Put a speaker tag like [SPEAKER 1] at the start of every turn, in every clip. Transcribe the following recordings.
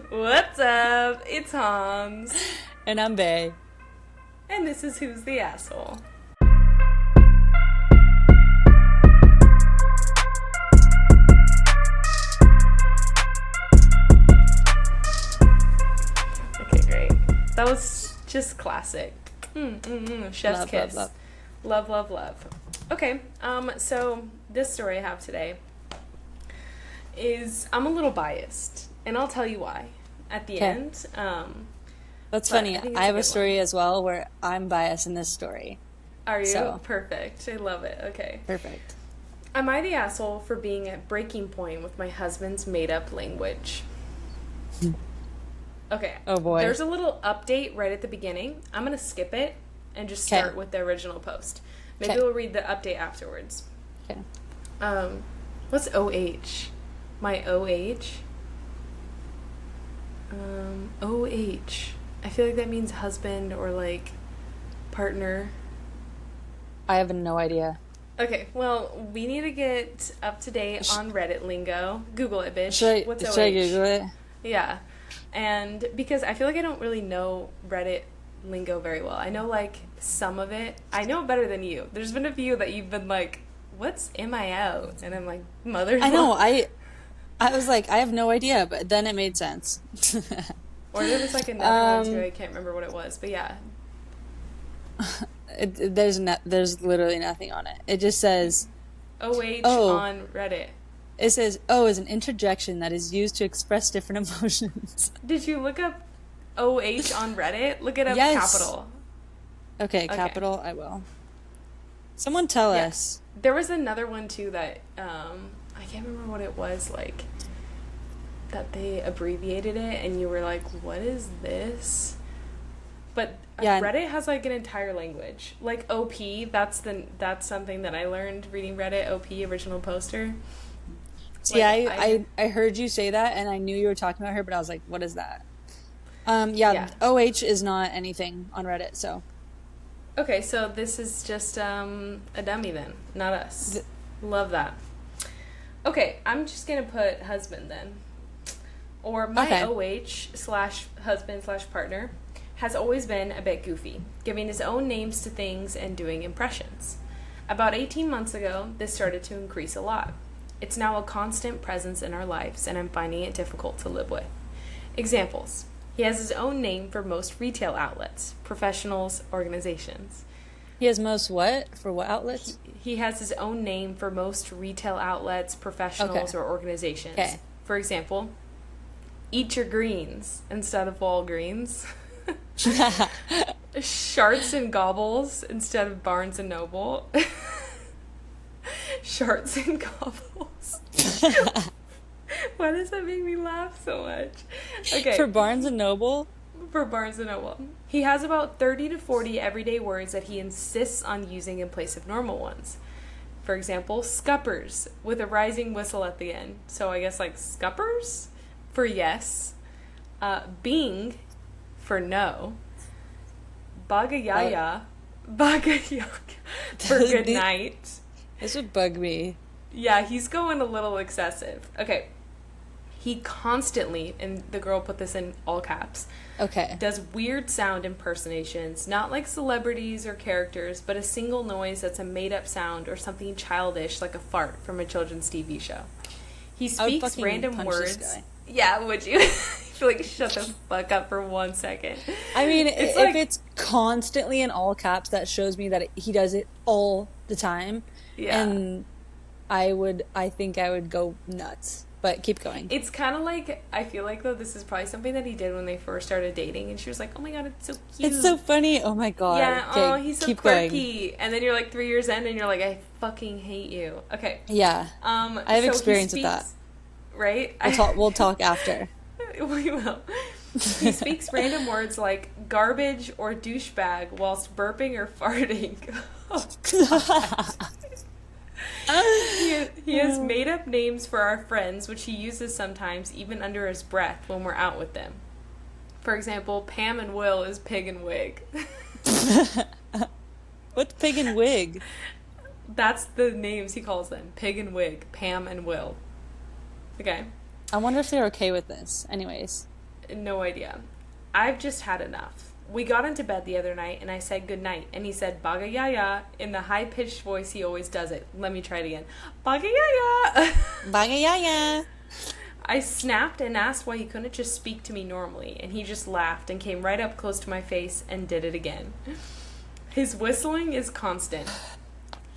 [SPEAKER 1] What's up? It's Hans.
[SPEAKER 2] And I'm Bae.
[SPEAKER 1] And this is Who's the Asshole? Okay, great. That was just classic. Chef's
[SPEAKER 2] Love,
[SPEAKER 1] kiss.
[SPEAKER 2] love,
[SPEAKER 1] Love, love, love. Okay, so this story I have today is, I'm a little biased, and I'll tell you why at the end.
[SPEAKER 2] That's
[SPEAKER 1] but
[SPEAKER 2] funny.
[SPEAKER 1] I think it's
[SPEAKER 2] I have
[SPEAKER 1] a
[SPEAKER 2] a
[SPEAKER 1] good
[SPEAKER 2] story
[SPEAKER 1] one.
[SPEAKER 2] as well where I'm biased in this story.
[SPEAKER 1] Are you?
[SPEAKER 2] So.
[SPEAKER 1] Perfect. I love it. Okay.
[SPEAKER 2] Perfect.
[SPEAKER 1] Am I the asshole for being at breaking point with my husband's made-up language? Okay.
[SPEAKER 2] Oh, boy.
[SPEAKER 1] There's a little update right at the beginning. I'm going to skip it and just start with the original post. Maybe we'll read the update afterwards.
[SPEAKER 2] Okay.
[SPEAKER 1] What's OH? My OH? OH. I feel like that means husband or, like, partner.
[SPEAKER 2] I have no idea.
[SPEAKER 1] Okay, well, we need to get up to date on Reddit lingo. Google it, bitch. What's
[SPEAKER 2] Should I Google it?
[SPEAKER 1] Yeah. And because I feel like I don't really know Reddit lingo very well. I know, like, some of it. I know it better than you. There's been a few that you've been like, what's MIO? And I'm like, mother's
[SPEAKER 2] I know.
[SPEAKER 1] love.
[SPEAKER 2] I was like, I have no idea, but then it made sense.
[SPEAKER 1] Or there was, like, another one, too. I can't remember what it was. But, yeah.
[SPEAKER 2] There's literally nothing on it. It just says...
[SPEAKER 1] OH on Reddit.
[SPEAKER 2] It says, is an interjection that is used to express different emotions.
[SPEAKER 1] Did you look up OH on Reddit? Look it up capital.
[SPEAKER 2] Okay, capital, I will. Someone tell us.
[SPEAKER 1] There was another one, too, that, I can't remember what it was, like, that they abbreviated it, and you were like, what is this? But Reddit has, like, an entire language. Like, OP, that's something that I learned reading Reddit, OP, original poster.
[SPEAKER 2] See, like, I heard you say that, and I knew you were talking about her, but I was like, what is that? OH is not anything on Reddit, so.
[SPEAKER 1] Okay, so this is just a dummy then, not us. Love that. Okay, I'm just going to put husband then. Or my OH/husband/partner has always been a bit goofy, giving his own names to things and doing impressions. About 18 months ago, this started to increase a lot. It's now a constant presence in our lives, and I'm finding it difficult to live with. Examples. He has his own name for most retail outlets, professionals, organizations.
[SPEAKER 2] He has most what? For what outlets?
[SPEAKER 1] He has his own name for most retail outlets, professionals, or organizations. Okay. For example, Eat Your Greens instead of Walgreens. Sharts and Gobbles instead of Barnes and Noble. Sharts and Gobbles. Why does that make me laugh so much? Okay.
[SPEAKER 2] For Barnes and Noble?
[SPEAKER 1] For Barnes and Noble. He has about 30 to 40 everyday words that he insists on using in place of normal ones. For example, scuppers with a rising whistle at the end. So I guess like scuppers for yes. Bing for no. Bagayaya. Bagayaya for good night.
[SPEAKER 2] This would bug me.
[SPEAKER 1] Yeah, he's going a little excessive. Okay. He constantly, and the girl put this in all caps, does weird sound impersonations, not like celebrities or characters, but a single noise that's a made-up sound or something childish like a fart from a children's TV show. He speaks random words. Yeah, would you? I feel like shut the fuck up for 1 second.
[SPEAKER 2] I mean, if it's constantly in all caps, that shows me that he does it all the time. Yeah. And I think I would go nuts. But keep going.
[SPEAKER 1] It's kind of like, I feel like, though, this is probably something that he did when they first started dating. And she was like, oh my god, it's so cute.
[SPEAKER 2] It's so funny. Oh my god.
[SPEAKER 1] Yeah, he's so quirky. Going. And then you're like 3 years in and you're like, I fucking hate you. Okay.
[SPEAKER 2] Yeah. I have experience with that.
[SPEAKER 1] Right?
[SPEAKER 2] We'll talk after.
[SPEAKER 1] We will. He speaks random words like garbage or douchebag whilst burping or farting. Oh, god. He has made up names for our friends, which he uses sometimes even under his breath when we're out with them. For example, Pam and Will is Pig and Wig.
[SPEAKER 2] What's Pig and Wig?
[SPEAKER 1] That's the names he calls them. Pig and Wig, Pam and Will. Okay.
[SPEAKER 2] I wonder if they're okay with this. Anyways.
[SPEAKER 1] No idea. I've just had enough. We got into bed the other night, and I said goodnight, and he said bagayaya in the high-pitched voice he always does it. Let me try it again. Bagayaya!
[SPEAKER 2] Bagayaya!
[SPEAKER 1] I snapped and asked why he couldn't just speak to me normally, and he just laughed and came right up close to my face and did it again. His whistling is constant.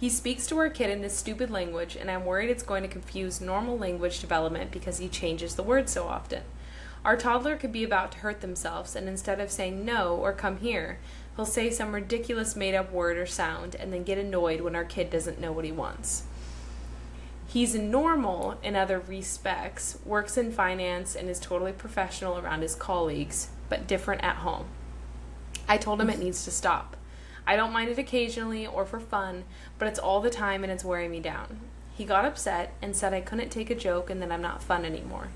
[SPEAKER 1] He speaks to our kid in this stupid language, and I'm worried it's going to confuse normal language development because he changes the words so often. Our toddler could be about to hurt themselves, and instead of saying no or come here, he'll say some ridiculous made-up word or sound and then get annoyed when our kid doesn't know what he wants. He's normal in other respects, works in finance, and is totally professional around his colleagues, but different at home. I told him it needs to stop. I don't mind it occasionally or for fun, but it's all the time and it's wearing me down. He got upset and said I couldn't take a joke and that I'm not fun anymore.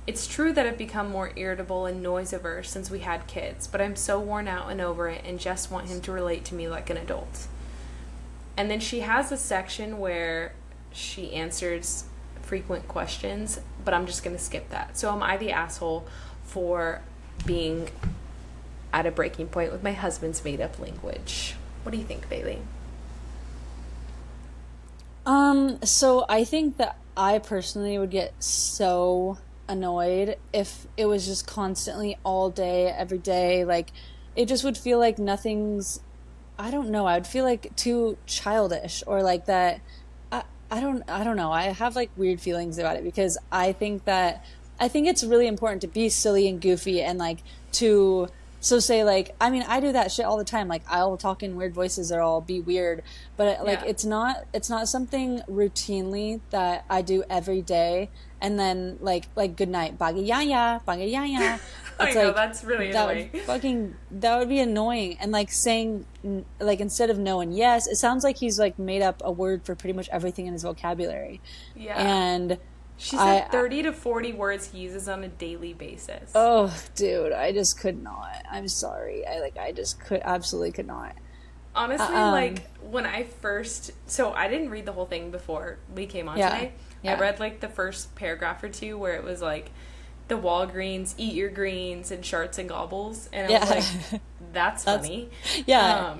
[SPEAKER 1] It's true that I've become more irritable and noise-averse since we had kids, but I'm so worn out and over it and just want him to relate to me like an adult. And then she has a section where she answers frequent questions, but I'm just going to skip that. So am I the asshole for being at a breaking point with my husband's made-up language? What do you think, Bailey?
[SPEAKER 2] So I think that I personally would get so annoyed if it was just constantly all day, every day. Like, it just would feel like nothing's, I don't know, I would feel like too childish, or like that. I don't know. I have like weird feelings about it because I think it's really important to be silly and goofy and like so say like, I mean, I do that shit all the time. Like, I'll talk in weird voices or I'll be weird, but like, it's not something routinely that I do every day. And then like good night, bagayaya, bagayaya.
[SPEAKER 1] I know, that's really annoying.
[SPEAKER 2] That would be annoying. And like saying, like, instead of no and yes, it sounds like he's like made up a word for pretty much everything in his vocabulary.
[SPEAKER 1] Yeah.
[SPEAKER 2] And
[SPEAKER 1] she said 30 to 40 words he uses on a daily basis.
[SPEAKER 2] Oh, dude, I just could not. I'm sorry. I absolutely could not.
[SPEAKER 1] Honestly, like, when I first... So, I didn't read the whole thing before we came on today. Yeah. I read, like, the first paragraph or two where it was, like, the Walgreens, eat your greens, and sharts and gobbles. And I was like, that's funny.
[SPEAKER 2] Yeah.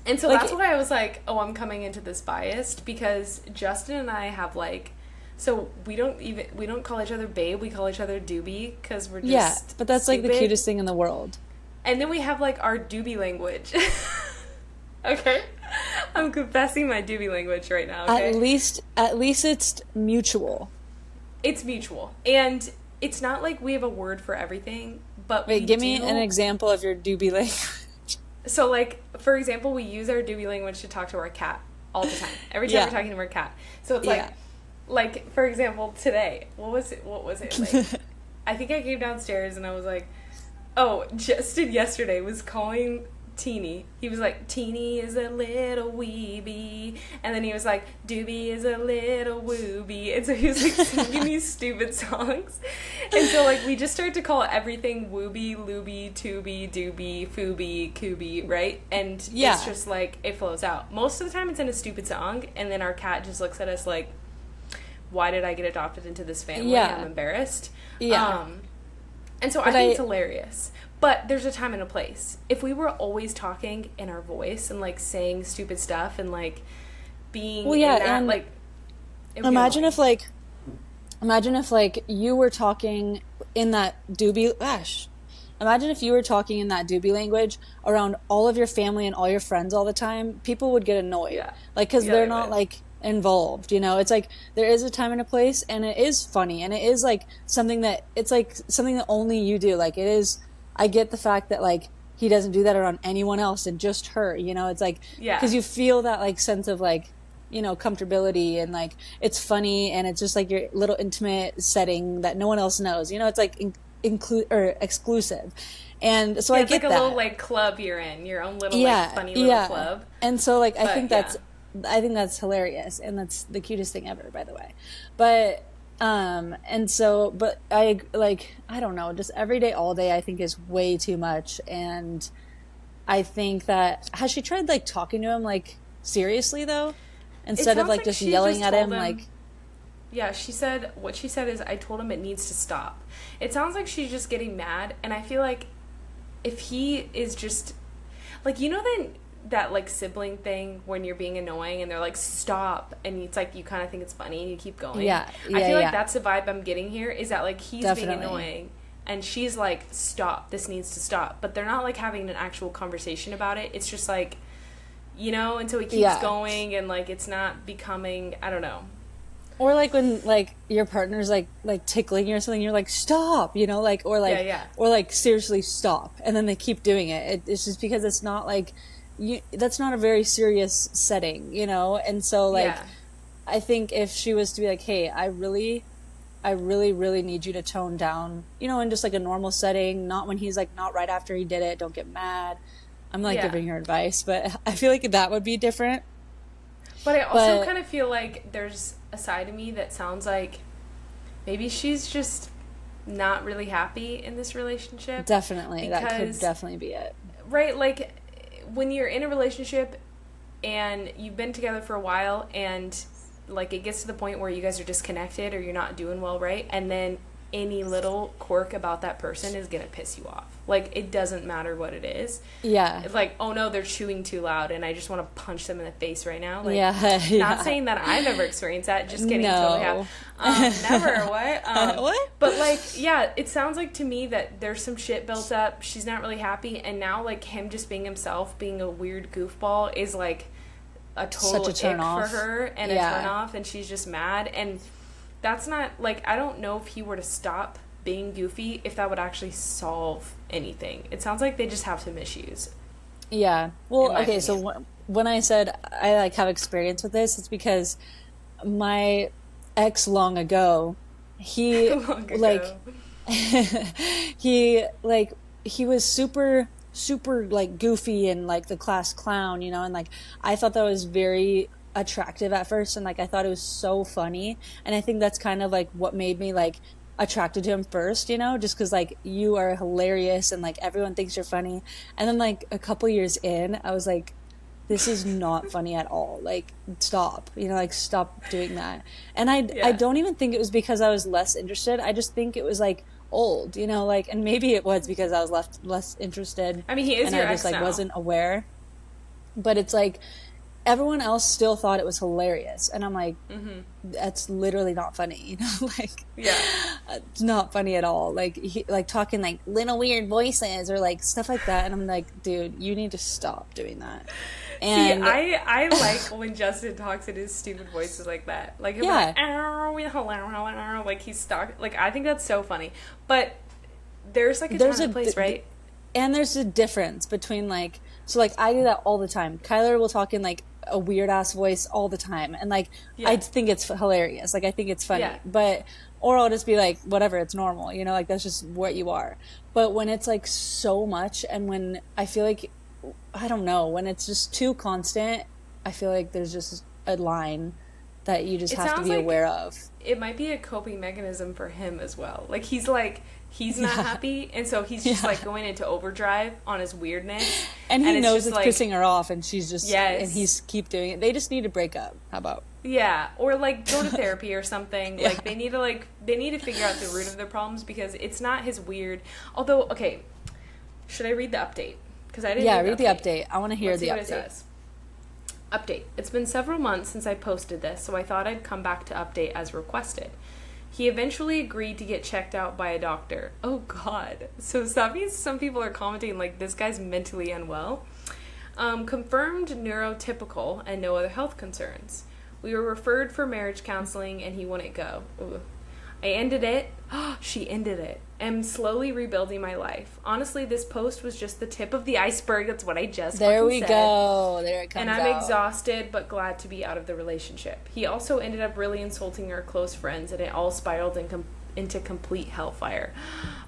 [SPEAKER 1] And so, like, that's why I was like, oh, I'm coming into this biased, because Justin and I have, like... So, we don't call each other babe, we call each other doobie, because we're just
[SPEAKER 2] but that's,
[SPEAKER 1] stupid.
[SPEAKER 2] like, the cutest thing in the world.
[SPEAKER 1] And then we have, like, our doobie language. Okay? I'm confessing my doobie language right now, okay?
[SPEAKER 2] At least it's mutual.
[SPEAKER 1] It's mutual. And it's not like we have a word for everything, but
[SPEAKER 2] give me an example of your doobie language.
[SPEAKER 1] So, like, for example, we use our doobie language to talk to our cat all the time. Every time we're talking to our cat. So it's like, for example, today, what was it? Like, I think I came downstairs and I was like, oh, Justin yesterday was calling Teeny. He was like, Teeny is a little weeby. And then he was like, Doobie is a little wooby. And so he was like singing these stupid songs. And so like we just started to call everything wooby, looby, tooby, doobie, fooby, kooby, right? And it's just like, it flows out. Most of the time it's in a stupid song. And then our cat just looks at us like, why did I get adopted into this family? I'm embarrassed. And so I think it's hilarious. But there's a time and a place. If we were always talking in our voice and, like, saying stupid stuff and, like, being in that, and like...
[SPEAKER 2] Imagine if you were talking in that doobie... Gosh. Imagine if you were talking in that doobie language around all of your family and all your friends all the time. People would get annoyed. Yeah. Like, because they're not, like... involved, you know. It's like there is a time and a place, and it is funny, and it is like something that only you do. Like, it is, I get the fact that like he doesn't do that around anyone else and just her, you know. It's like, because you feel that like sense of like, you know, comfortability, and like it's funny, and it's just like your little intimate setting that no one else knows, you know. It's like exclusive. And so I get
[SPEAKER 1] like a little like club you're in, your own little like funny little club.
[SPEAKER 2] And so like I think that's hilarious, and that's the cutest thing ever, by the way. But I don't know, just every day, all day, I think is way too much. And I think that, has she tried like talking to him like seriously though, instead of like just yelling at him like?
[SPEAKER 1] Yeah, what she said is, I told him it needs to stop. It sounds like she's just getting mad, and I feel like if he is just, like, you know that like sibling thing when you're being annoying and they're like, stop, and it's like you kind of think it's funny and you keep going.
[SPEAKER 2] Yeah,
[SPEAKER 1] I feel like that's the vibe I'm getting here, is that like he's
[SPEAKER 2] Definitely.
[SPEAKER 1] being annoying and she's like, stop, this needs to stop. But they're not like having an actual conversation about it. It's just like, you know, until he keeps going and like it's not becoming, I don't know.
[SPEAKER 2] Or like when like your partner's like tickling you or something, you're like, stop, you know, like, or like, or like, seriously stop, and then they keep doing it. It's just because it's not like that's not a very serious setting, you know. And so like I think if she was to be like, hey, I really need you to tone down, you know, in just like a normal setting, not when he's like, not right after he did it, don't get mad. I'm like giving her advice, but I feel like that would be different.
[SPEAKER 1] But I also kind of feel like there's a side of me that sounds like maybe she's just not really happy in this relationship.
[SPEAKER 2] Definitely. That could definitely be it.
[SPEAKER 1] Right? Like, when you're in a relationship and you've been together for a while and, like, it gets to the point where you guys are disconnected or you're not doing well, right? And then any little quirk about that person is going to piss you off. Like, it doesn't matter what it is.
[SPEAKER 2] Yeah.
[SPEAKER 1] It's like, oh no, they're chewing too loud and I just want to punch them in the face right now. Like,
[SPEAKER 2] not
[SPEAKER 1] saying that I've ever experienced that, just kidding. Totally have. Never, what?
[SPEAKER 2] What?
[SPEAKER 1] But like, yeah, it sounds like to me that there's some shit built up, she's not really happy, and now like him just being himself, being a weird goofball is like a total
[SPEAKER 2] such a turn
[SPEAKER 1] ick
[SPEAKER 2] off
[SPEAKER 1] for her and a turn off, and she's just mad. And that's not, like, I don't know if he were to stop being goofy, if that would actually solve anything. It sounds like they just have some issues.
[SPEAKER 2] Yeah. Well, okay, so when I said I, like, have experience with this, it's because my ex long ago, he, like, he was super, like, goofy and, like, the class clown, you know, and, like, I thought that was very attractive at first, and like I thought it was so funny, and I think that's kind of like what made me like attracted to him first, you know, just because like you are hilarious and like everyone thinks you're funny. And then like a couple years in, I was like, this is not funny at all, like stop, you know, like stop doing that. And I don't even think it was because I was less interested. I just think it was like old, you know, like, and maybe it was because I was less interested.
[SPEAKER 1] I mean, he is
[SPEAKER 2] and
[SPEAKER 1] your
[SPEAKER 2] I just
[SPEAKER 1] ex
[SPEAKER 2] like
[SPEAKER 1] now.
[SPEAKER 2] Wasn't aware, but it's like everyone else still thought it was hilarious, and I'm like, that's literally not funny, you know, like, it's not funny at all. Like, he, like talking like little weird voices or like stuff like that, and I'm like, dude, you need to stop doing that. And
[SPEAKER 1] see, I like when Justin talks in his stupid voices like that, like he'll be like he's stuck. Like, I think that's so funny, but there's like there's a place, right?
[SPEAKER 2] And there's a difference between like, so like I do that all the time. Kyler will talk in like a weird ass voice all the time, and like I think it's hilarious, like I think it's funny, but or I'll just be like, whatever, it's normal, you know, like that's just what you are. But when it's like so much, and when I feel like, I don't know, when it's just too constant, I feel like there's just a line that you just have to be aware of.
[SPEAKER 1] It might be a coping mechanism for him as well. Like he's not happy, and so he's just like going into overdrive on his weirdness.
[SPEAKER 2] And he knows it's like, pissing her off, and she's just and he's keep doing it. They just need to break up. How about?
[SPEAKER 1] Yeah, or like go to therapy or something. Like they need to figure out the root of their problems, because it's not his weird. Although, okay, should I read the update? Because I didn't.
[SPEAKER 2] Yeah, read the update. I want to hear the update. What it says.
[SPEAKER 1] Update. It's been several months since I posted this, so I thought I'd come back to update as requested. He eventually agreed to get checked out by a doctor. Oh, God. So that means some people are commenting like this guy's mentally unwell. Confirmed neurotypical and no other health concerns. We were referred for marriage counseling and he wouldn't go. Ooh. I ended it. She ended it. I'm slowly rebuilding my life. Honestly, this post was just the tip of the iceberg. That's what I just
[SPEAKER 2] There we
[SPEAKER 1] said.
[SPEAKER 2] Go. There it comes
[SPEAKER 1] And I'm
[SPEAKER 2] out.
[SPEAKER 1] exhausted, but glad to be out of the relationship. He also ended up really insulting our close friends, and it all spiraled into complete hellfire.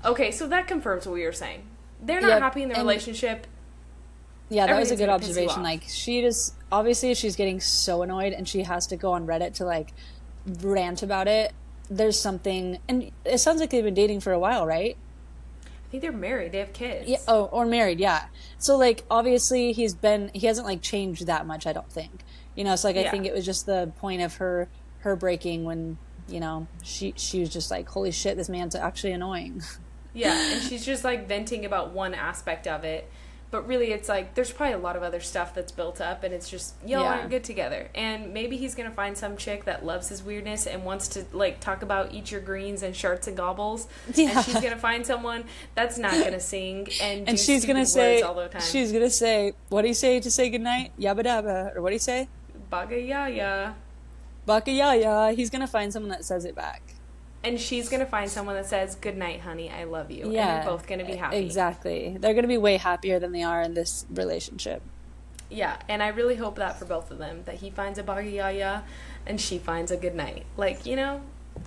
[SPEAKER 1] Okay, so that confirms what we were saying. They're not happy in the relationship.
[SPEAKER 2] Yeah, that was a good observation. Like, she just, obviously she's getting so annoyed, and she has to go on Reddit to, like, rant about it. There's something, and it sounds like they've been dating for a while, right?
[SPEAKER 1] I think they're married. They have kids.
[SPEAKER 2] Yeah. Oh, or married. Yeah. So like, obviously he hasn't like changed that much. I don't think, you know. So like, I think it was just the point of her breaking when she was just like, holy shit, this man's actually annoying.
[SPEAKER 1] Yeah, and she's just like venting about one aspect of it. But really, it's like, there's probably a lot of other stuff that's built up, and it's just, y'all aren't good together. And maybe he's going to find some chick that loves his weirdness and wants to, like, talk about eat your greens and sharts and gobbles. Yeah. And she's going to find someone that's not going to sing and do
[SPEAKER 2] she's
[SPEAKER 1] stupid words all the time.
[SPEAKER 2] She's going to say, what do you say to say goodnight? Yabba dabba. Or what do you say?
[SPEAKER 1] Baga yaya.
[SPEAKER 2] Baka yaya. He's going to find someone that says it back.
[SPEAKER 1] And she's going to find someone that says, good night, honey, I love you. Yeah. And they're both going to be happy.
[SPEAKER 2] Exactly. They're going to be way happier than they are in this relationship.
[SPEAKER 1] Yeah, and I really hope that for both of them, that he finds a bagayaya and she finds a good night. Like,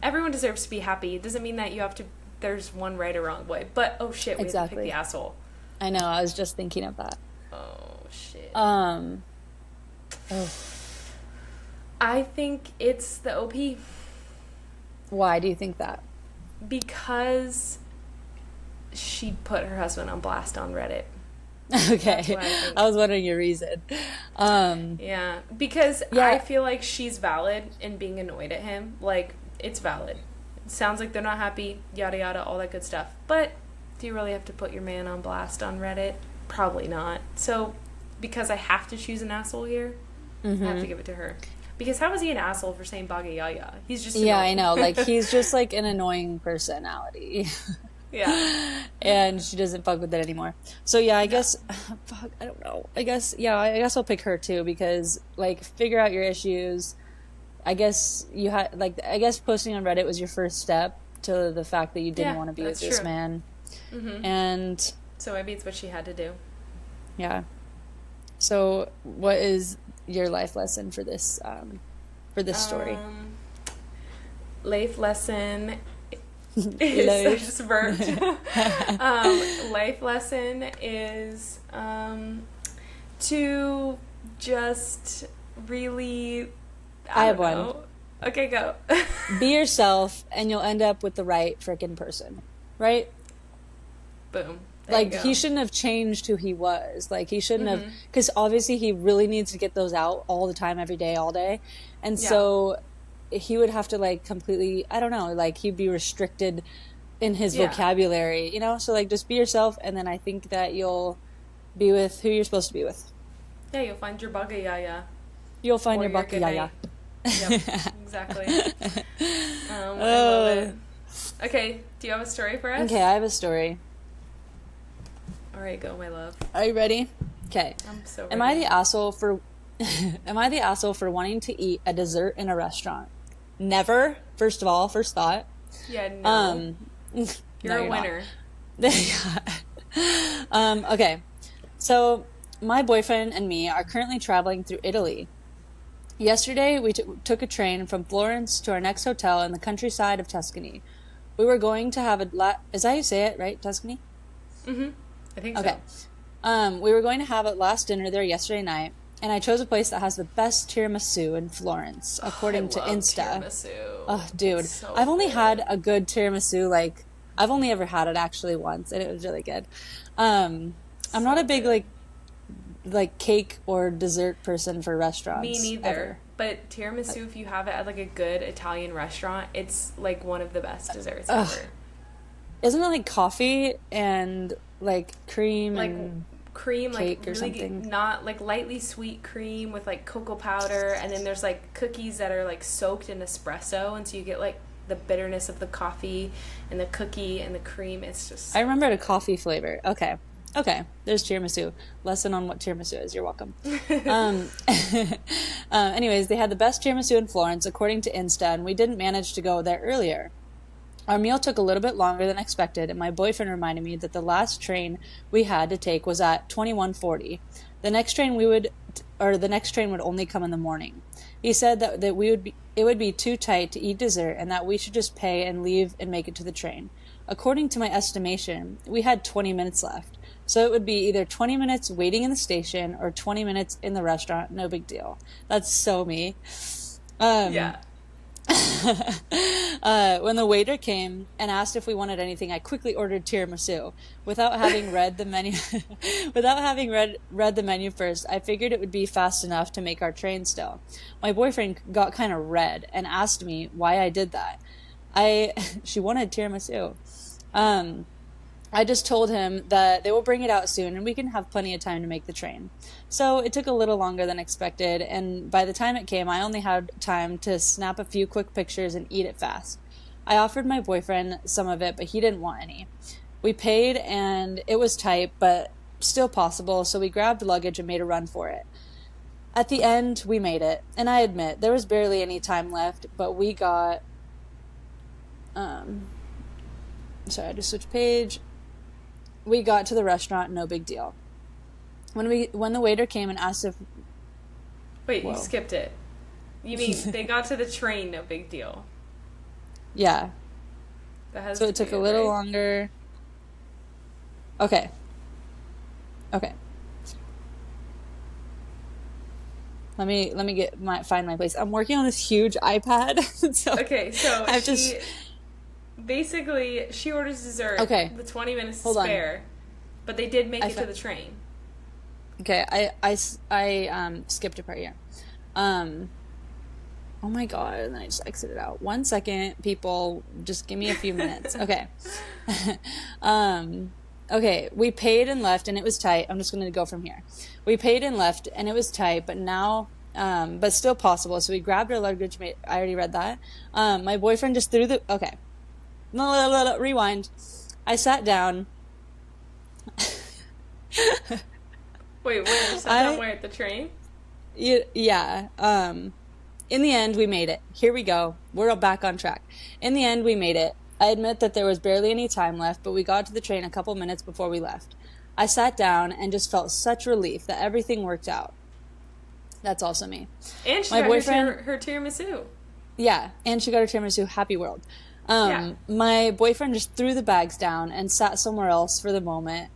[SPEAKER 1] everyone deserves to be happy. It doesn't mean that you have to, there's one right or wrong way. But, oh shit, we have to pick the asshole.
[SPEAKER 2] I know, I was just thinking of that.
[SPEAKER 1] Oh, shit. I think it's the OP.
[SPEAKER 2] Why do you think that?
[SPEAKER 1] Because she put her husband on blast on Reddit.
[SPEAKER 2] Okay. I was wondering your reason.
[SPEAKER 1] Yeah. Because I feel like she's valid in being annoyed at him. Like, it's valid. It sounds like they're not happy, yada yada, all that good stuff. But do you really have to put your man on blast on Reddit? Probably not. So, because I have to choose an asshole here, I have to give it to her. Because how is he an asshole for saying bagayaya? He's just annoying.
[SPEAKER 2] Yeah, I know. Like, he's just, like, an annoying personality.
[SPEAKER 1] Yeah.
[SPEAKER 2] And she doesn't fuck with it anymore. So, yeah, I guess... Fuck, I don't know. I guess I'll pick her, too, because, like, figure out your issues. I guess you had... Like, I guess posting on Reddit was your first step to the fact that you didn't want to be with this man. Mm-hmm. And...
[SPEAKER 1] So maybe it's what she had to do.
[SPEAKER 2] Yeah. So, what is your life lesson for this story?
[SPEAKER 1] Life lesson is just burnt. Life lesson is to just really I have know. One. Okay, go.
[SPEAKER 2] Be yourself and you'll end up with the right frickin' person. Right?
[SPEAKER 1] Boom.
[SPEAKER 2] Like, he shouldn't have changed who he was. Like, he shouldn't have... Because obviously he really needs to get those out all the time, every day, all day. And so he would have to, like, completely... I don't know. Like, he'd be restricted in his vocabulary, So, like, just be yourself, and then I think that you'll be with who you're supposed to be with.
[SPEAKER 1] Yeah, you'll find your bagayaya.
[SPEAKER 2] You'll find your bagayaya.
[SPEAKER 1] Yep, exactly. I love it. Okay, do you have a story for us?
[SPEAKER 2] Okay, I have a story.
[SPEAKER 1] All right, go, my love.
[SPEAKER 2] Are you ready? Okay.
[SPEAKER 1] I'm so ready.
[SPEAKER 2] Am I the asshole for wanting to eat a dessert in a restaurant? Never. First of all, first thought.
[SPEAKER 1] Yeah, no. You're a winner.
[SPEAKER 2] Okay. So, my boyfriend and me are currently traveling through Italy. Yesterday, we took a train from Florence to our next hotel in the countryside of Tuscany. We were going to have is that how you say it, right? Tuscany?
[SPEAKER 1] Mm-hmm. I think so.
[SPEAKER 2] Okay. We were going to have a last dinner there yesterday night, and I chose a place that has the best tiramisu in Florence, according to Insta.
[SPEAKER 1] Tiramisu.
[SPEAKER 2] Oh, dude. So I've only had a good tiramisu, like, I've only ever had it actually once, and it was really good. I'm not a big, like cake or dessert person for restaurants.
[SPEAKER 1] Me neither. Ever. But tiramisu, if you have it at, like, a good Italian restaurant, it's, like, one of the best desserts ever.
[SPEAKER 2] Isn't it, like, coffee and... like cream
[SPEAKER 1] like
[SPEAKER 2] and
[SPEAKER 1] cream
[SPEAKER 2] cake
[SPEAKER 1] like
[SPEAKER 2] or
[SPEAKER 1] really
[SPEAKER 2] something.
[SPEAKER 1] Not like lightly sweet cream with like cocoa powder, and then there's like cookies that are like soaked in espresso, and so you get like the bitterness of the coffee and the cookie and the cream. It's just
[SPEAKER 2] I remembered a coffee flavor. Okay, there's tiramisu. Lesson on what tiramisu is. You're welcome. Anyways, they had the best tiramisu in Florence according to Insta, and we didn't manage to go there earlier. Our meal took a little bit longer than expected, and my boyfriend reminded me that the last train we had to take was at 21:40. The next train would only come in the morning. He said that it would be too tight to eat dessert, and that we should just pay and leave and make it to the train. According to my estimation, we had 20 minutes left, so it would be either 20 minutes waiting in the station or 20 minutes in the restaurant. No big deal. That's so me.
[SPEAKER 1] Yeah.
[SPEAKER 2] When the waiter came and asked if we wanted anything, I quickly ordered tiramisu. Without having read the menu, without having read the menu first, I figured it would be fast enough to make our train still. My boyfriend got kind of red and asked me why I did that. She wanted tiramisu. I just told him that they will bring it out soon and we can have plenty of time to make the train. So it took a little longer than expected, and by the time it came, I only had time to snap a few quick pictures and eat it fast. I offered my boyfriend some of it, but he didn't want any. We paid, and it was tight, but still possible, so we grabbed luggage and made a run for it. At the end, we made it, and I admit, there was barely any time left, but we got... Sorry, I just switched page. We got to the restaurant, no big deal. When the waiter came and asked if...
[SPEAKER 1] Wait, you skipped it. You mean they got to the train, no big deal.
[SPEAKER 2] Yeah. So it took a little longer. Okay. Let me find my place. I'm working on this huge iPad.
[SPEAKER 1] So basically she orders dessert. Okay. The 20 minutes to spare. But they did make it to the train.
[SPEAKER 2] Okay, I skipped a part here. Oh my god, and then I just exited out. 1 second, people, just give me a few minutes. Okay. Okay, we paid and left and it was tight. I'm just going to go from here. We paid and left and it was tight, but still possible. So we grabbed our luggage. I already read that. My boyfriend just threw okay. No, rewind. I sat down.
[SPEAKER 1] Wait, you sat down where, at the train?
[SPEAKER 2] Yeah. In the end, we made it. Here we go. We're back on track. In the end, we made it. I admit that there was barely any time left, but we got to the train a couple minutes before we left. I sat down and just felt such relief that everything worked out. That's also me.
[SPEAKER 1] And she got her tiramisu.
[SPEAKER 2] Yeah, and she got her tiramisu. Happy world. My boyfriend just threw the bags down and sat somewhere else for a moment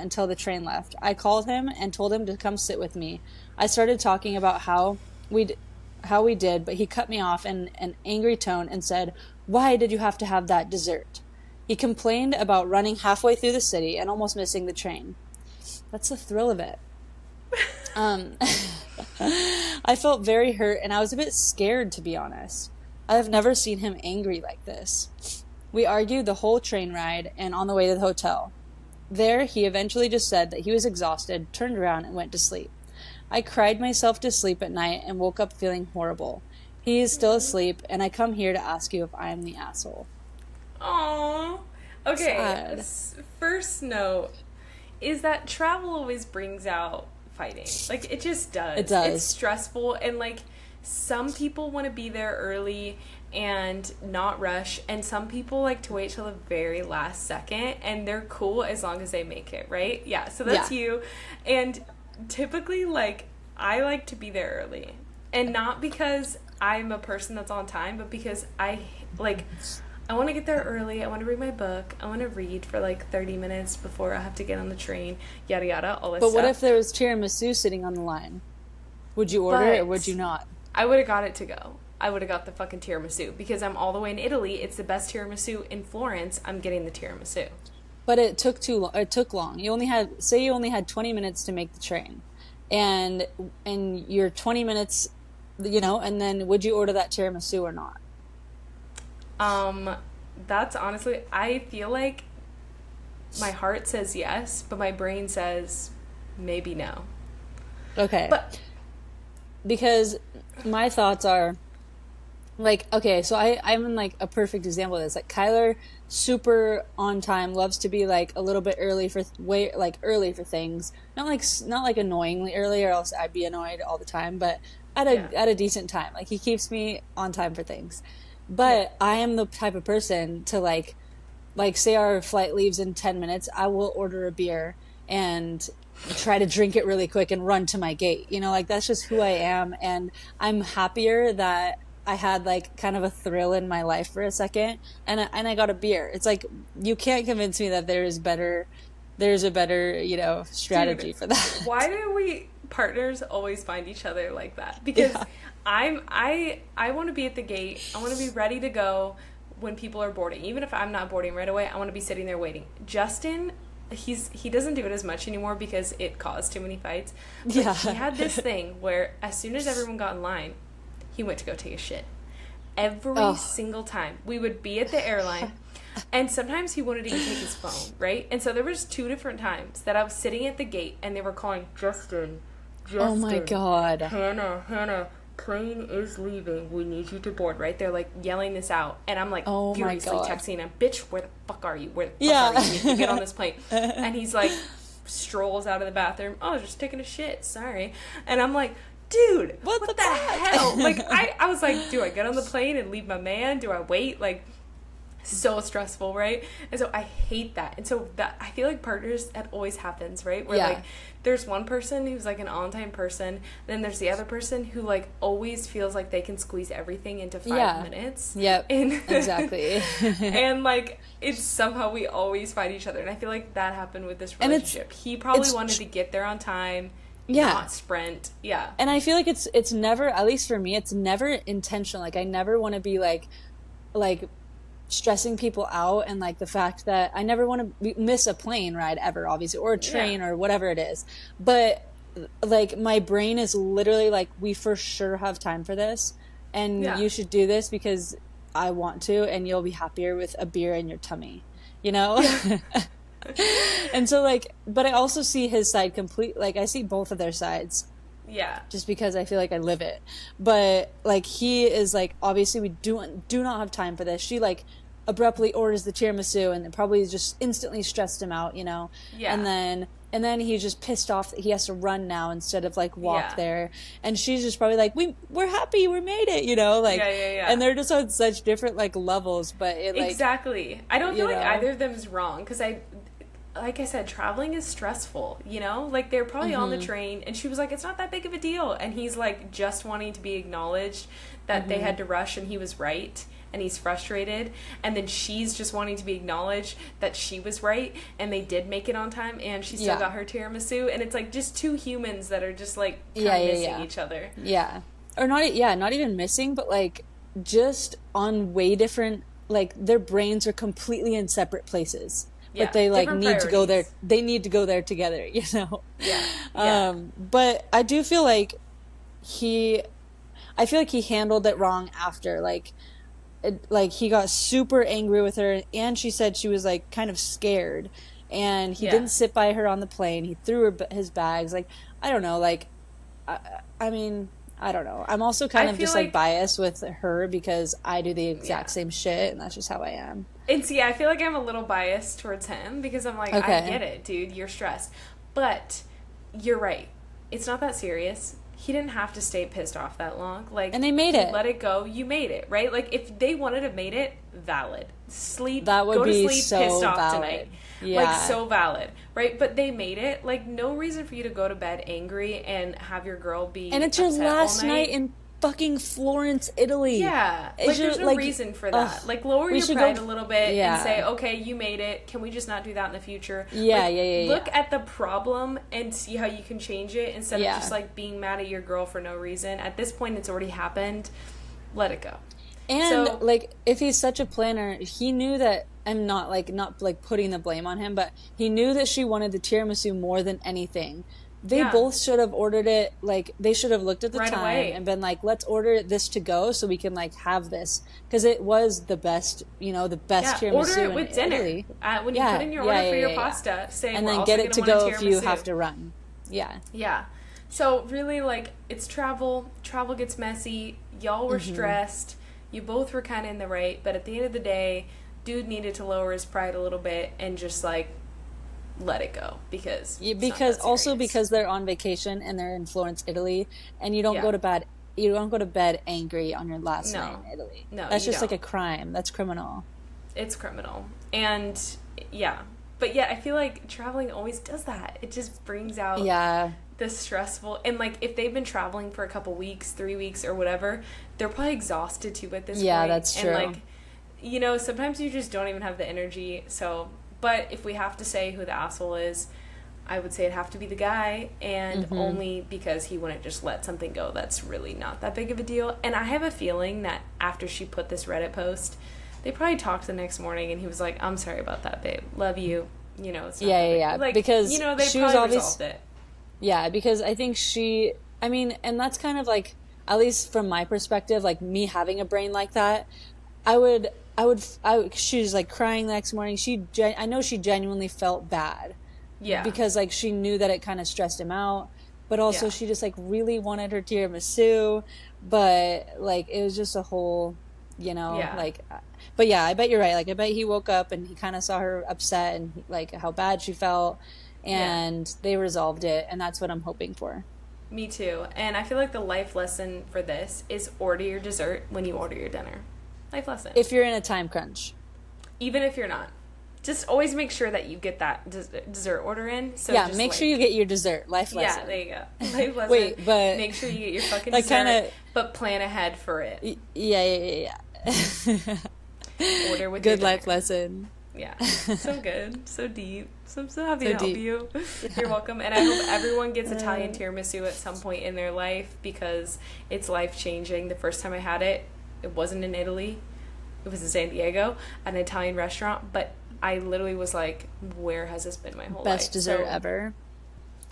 [SPEAKER 2] until the train left. I called him and told him to come sit with me. I started talking about how we did, but he cut me off in an angry tone and said, "Why did you have to have that dessert?" He complained about running halfway through the city and almost missing the train. That's the thrill of it. I felt very hurt and I was a bit scared, to be honest. I have never seen him angry like this. We argued the whole train ride and on the way to the hotel. There, he eventually just said that he was exhausted, turned around, and went to sleep. I cried myself to sleep at night and woke up feeling horrible. He is still asleep, and I come here to ask you if I am the asshole.
[SPEAKER 1] Aww. Okay,
[SPEAKER 2] Sad.
[SPEAKER 1] First note is that travel always brings out fighting. Like, it just does.
[SPEAKER 2] It does.
[SPEAKER 1] It's stressful, and, like, some people want to be there early and not rush, and some people like to wait till the very last second, and they're cool as long as they make it, right? Yeah, so that's you. And typically, like, I like to be there early, and not because I'm a person that's on time, but because I want to get there early. I want to read my book. I want to read for like 30 minutes before I have to get on the train, yada yada, all this stuff.
[SPEAKER 2] But what if there was tiramisu sitting on the line? Would you order it or would you not?
[SPEAKER 1] I would have got it to go. I would have got the fucking tiramisu because I'm all the way in Italy. It's the best tiramisu in Florence. I'm getting the tiramisu.
[SPEAKER 2] But it took too long. It took long. You only had 20 minutes to make the train, and your 20 minutes, and then would you order that tiramisu or not?
[SPEAKER 1] That's honestly, I feel like my heart says yes, but my brain says maybe no.
[SPEAKER 2] Okay. Because my thoughts are, like, okay, so I'm in, like, a perfect example of this. Like, Kyler, super on time, loves to be, like, a little bit early for things. Not like annoyingly early, or else I'd be annoyed all the time, but at a decent time. Like, he keeps me on time for things. But I am the type of person to, like, say our flight leaves in 10 minutes, I will order a beer and try to drink it really quick and run to my gate. Like, that's just who I am, and I'm happier that I had, like, kind of a thrill in my life for a second, and I got a beer. It's like, you can't convince me that there's a better, strategy for that.
[SPEAKER 1] Why do we partners always find each other like that? Because I want to be at the gate. I want to be ready to go when people are boarding. Even if I'm not boarding right away, I want to be sitting there waiting. Justin, he doesn't do it as much anymore because it caused too many fights. But
[SPEAKER 2] Yeah.
[SPEAKER 1] he had this thing where as soon as everyone got in line, he went to go take a shit. Every single time. We would be at the airline, and sometimes he wouldn't even take his phone, right? And so there was 2 different times that I was sitting at the gate and they were calling, Justin,
[SPEAKER 2] Oh my God.
[SPEAKER 1] Hannah, plane is leaving. We need you to board, right? They're like yelling this out. And I'm like
[SPEAKER 2] Oh my
[SPEAKER 1] furiously
[SPEAKER 2] God.
[SPEAKER 1] texting him, bitch, where the fuck are you? Where the fuck
[SPEAKER 2] Yeah.
[SPEAKER 1] are you? You need to get on this plane. And he's like, strolls out of the bathroom. Oh, just taking a shit. Sorry. And I'm like, dude, what the hell? Like, I was like, do I get on the plane and leave my man? Do I wait? Like, so stressful, right? And so I hate that. And so that, I feel like partners, that always happens, right? Where like there's one person who's like an on-time person, then there's the other person who like always feels like they can squeeze everything into 5 minutes.
[SPEAKER 2] Yep.
[SPEAKER 1] And
[SPEAKER 2] Exactly.
[SPEAKER 1] and like it's somehow we always fight each other. And I feel like that happened with this relationship. He probably wanted to get there on time. Not sprint. Yeah.
[SPEAKER 2] And I feel like it's never, at least for me, it's never intentional. Like I never want to be like stressing people out, and like the fact that I never want to miss a plane ride ever, obviously, or a train or whatever it is. But like my brain is literally like, we for sure have time for this, and you should do this because I want to, and you'll be happier with a beer in your tummy, you know? And so like, but I also see his side like I see both of their sides.
[SPEAKER 1] Yeah.
[SPEAKER 2] Just because I feel like I live it. But like he is like, obviously we do not have time for this. She like abruptly orders the tiramisu and it probably just instantly stressed him out, you know? Yeah. And then he's just pissed off that he has to run now instead of like walk there. And she's just probably like, we're happy, we made it, you know? Like and they're just on such different like levels, but it like
[SPEAKER 1] exactly. I don't feel like either of them is wrong, because like I said, traveling is stressful, you know? Like, they're probably on the train, and she was like, it's not that big of a deal. And he's, like, just wanting to be acknowledged that they had to rush, and he was right, and he's frustrated. And then she's just wanting to be acknowledged that she was right, and they did make it on time, and she still got her tiramisu. And it's, like, just 2 humans that are just, like, kind of missing each other.
[SPEAKER 2] Yeah. Or not even missing, but, like, just on way different, like, their brains are completely in separate places. But they like need to go there. They need to go there together, you know? Yeah. But I do feel like he handled it wrong after, like he got super angry with her, and she said she was like kind of scared, and he didn't sit by her on the plane. He threw his bags. Like, I don't know. Like, I mean, I don't know. I'm also kind of just like biased with her because I do the exact same shit, and that's just how I am.
[SPEAKER 1] And see, I feel like I'm a little biased towards him because I'm like, I get it, dude. You're stressed. But you're right. It's not that serious. He didn't have to stay pissed off that long. Like,
[SPEAKER 2] and they made it.
[SPEAKER 1] Let it go. You made it, right? Like, if they wanted to have made it, valid. Sleep.
[SPEAKER 2] That would
[SPEAKER 1] go to
[SPEAKER 2] be
[SPEAKER 1] sleep
[SPEAKER 2] so
[SPEAKER 1] pissed off
[SPEAKER 2] valid.
[SPEAKER 1] tonight.
[SPEAKER 2] Yeah.
[SPEAKER 1] Like, so valid, right? But they made it. Like, no reason for you to go to bed angry and have your girl be
[SPEAKER 2] and it's your last
[SPEAKER 1] all
[SPEAKER 2] night in fucking Florence, Italy.
[SPEAKER 1] Yeah. Like, there's no reason for that. Like, lower your pride a little bit and say, okay, you made it. Can we just not do that in the future? Look at the problem and see how you can change it instead of just, like, being mad at your girl for no reason. At this point, it's already happened. Let it go.
[SPEAKER 2] And, like, if he's such a planner, he knew that, I'm not putting the blame on him, but he knew that she wanted the tiramisu more than anything. They both should have ordered it, like, they should have looked at the time away. And been like, let's order this to go so we can, like, have this. Because it was the best, you know, the best tiramisu
[SPEAKER 1] order it with dinner.
[SPEAKER 2] Italy.
[SPEAKER 1] When you put in your order for your pasta, say,
[SPEAKER 2] and
[SPEAKER 1] we're
[SPEAKER 2] then
[SPEAKER 1] also
[SPEAKER 2] get it to
[SPEAKER 1] go
[SPEAKER 2] if you have to run. Yeah.
[SPEAKER 1] Yeah. So, really, like, it's travel. Travel gets messy. Y'all were stressed. You both were kind of in the right. But at the end of the day, dude needed to lower his pride a little bit and just, like, let it go because they're on vacation and they're in Florence, Italy, and you don't go to bed angry on your last night in Italy. No, that's just like a crime. That's criminal. It's criminal. And but I feel like traveling always does that. It just brings out the stressful, and like if they've been traveling for a couple weeks, 3 weeks or whatever, they're probably exhausted too at this point.
[SPEAKER 2] Yeah, that's true.
[SPEAKER 1] And like, you know, sometimes you just don't even have the energy. So, but if we have to say who the asshole is, I would say it'd have to be the guy, and
[SPEAKER 2] Mm-hmm.
[SPEAKER 1] only because he wouldn't just let something go that's really not that big of a deal. And I have a feeling that after she put this Reddit post, they probably talked the next morning, and he was like, I'm sorry about that, babe. Love you. You know, it's not
[SPEAKER 2] Yeah.
[SPEAKER 1] Like,
[SPEAKER 2] because
[SPEAKER 1] you know, they
[SPEAKER 2] she
[SPEAKER 1] probably
[SPEAKER 2] was
[SPEAKER 1] resolved it.
[SPEAKER 2] Yeah, because I think and that's kind of like, at least from my perspective, like me having a brain like that, she was like crying the next morning. I know she genuinely felt bad.
[SPEAKER 1] Yeah.
[SPEAKER 2] Because like she knew that it kind of stressed him out, but also she just like really wanted her tiramisu, but like it was just a whole, like, but yeah, I bet you're right. Like I bet he woke up and he kind of saw her upset and like how bad she felt, and they resolved it, and that's what I'm hoping for.
[SPEAKER 1] Me too. And I feel like the life lesson for this is order your dessert when you order your dinner. Life lesson.
[SPEAKER 2] If you're in a time crunch.
[SPEAKER 1] Even if you're not. Just always make sure that you get that dessert order in. So
[SPEAKER 2] yeah,
[SPEAKER 1] just
[SPEAKER 2] make sure you get your dessert. Life lesson.
[SPEAKER 1] Yeah, there you go. Life lesson.
[SPEAKER 2] Wait, but...
[SPEAKER 1] Make sure you get your fucking
[SPEAKER 2] like
[SPEAKER 1] dessert, but plan ahead for it.
[SPEAKER 2] Yeah.
[SPEAKER 1] Order with
[SPEAKER 2] good
[SPEAKER 1] your
[SPEAKER 2] life
[SPEAKER 1] dinner.
[SPEAKER 2] lesson.
[SPEAKER 1] Yeah, so good, so deep. So I'm so happy to help you. You're welcome. And I hope everyone gets Italian tiramisu at some point in their life, because it's life-changing. The first time I had it, it wasn't in Italy. It was in San Diego, at an Italian restaurant. But I literally was like, where has this been my whole life?
[SPEAKER 2] Best dessert ever.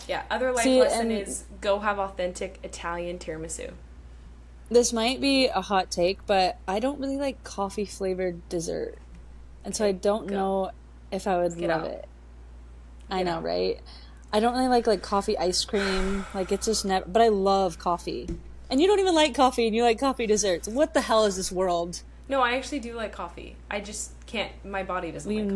[SPEAKER 1] Yeah, other life lesson is go have authentic Italian tiramisu.
[SPEAKER 2] This might be a hot take, but I don't really like coffee-flavored dessert. And so I don't know if I would love it. I know, right? I don't really like coffee ice cream. Like, it's just never... But I love coffee. And you don't even like coffee, and you like coffee desserts. What the hell is this world?
[SPEAKER 1] No, I actually do like coffee. I just can't... My body doesn't like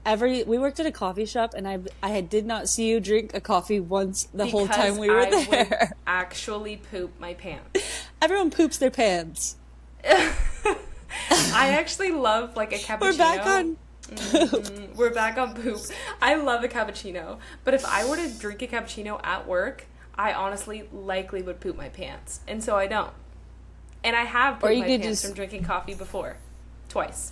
[SPEAKER 1] coffee.
[SPEAKER 2] We worked at a coffee shop, and I did not see you drink a coffee once whole time we were
[SPEAKER 1] I
[SPEAKER 2] there.
[SPEAKER 1] Would actually poop my pants.
[SPEAKER 2] Everyone poops their pants.
[SPEAKER 1] I actually love like a cappuccino.
[SPEAKER 2] We're back on
[SPEAKER 1] poop. We're back on poop. I love a cappuccino, but if I were to drink a cappuccino at work, I honestly likely would poop my pants, and so I don't. And I have pooped my pants from drinking coffee before, twice.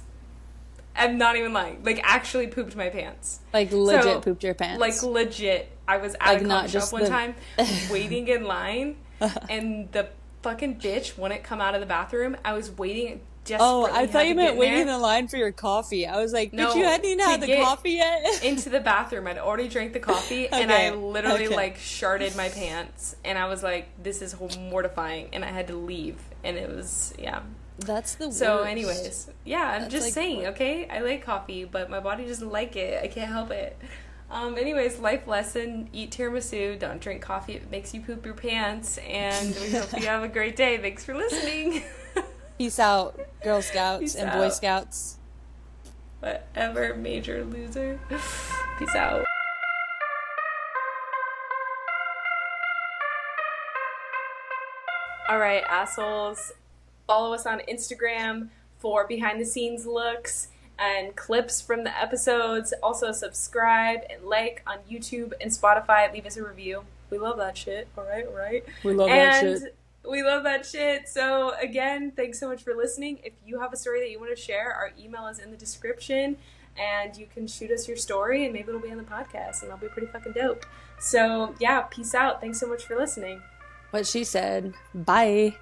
[SPEAKER 1] I'm not even lying. Like, actually pooped my pants.
[SPEAKER 2] Like, legit pooped your pants.
[SPEAKER 1] Like, legit. I was at a coffee shop one time, waiting in line, and the fucking bitch wouldn't come out of the bathroom. I was waiting.
[SPEAKER 2] I thought you meant waiting in the line for your coffee. I was like, no, you hadn't even had the coffee yet?
[SPEAKER 1] Into the bathroom. I'd already drank the coffee, and I literally, sharded my pants. And I was like, this is mortifying. And I had to leave. And it was,
[SPEAKER 2] That's the worst.
[SPEAKER 1] So, anyways, I'm just saying, okay? I like coffee, but my body doesn't like it. I can't help it. Anyways, life lesson, eat tiramisu, don't drink coffee, it makes you poop your pants, and we hope you have a great day. Thanks for listening.
[SPEAKER 2] Peace out, Girl Scouts and Boy Scouts.
[SPEAKER 1] Whatever, major loser. Peace out. Alright, assholes. Follow us on Instagram for behind-the-scenes looks and clips from the episodes. Also, subscribe and like on YouTube and Spotify. Leave us a review. We love that shit. Alright?
[SPEAKER 2] We love that shit.
[SPEAKER 1] We love that shit. So, again, thanks so much for listening. If you have a story that you want to share, our email is in the description. And you can shoot us your story, and maybe it'll be on the podcast, and that'll be pretty fucking dope. So, peace out. Thanks so much for listening.
[SPEAKER 2] What she said. Bye.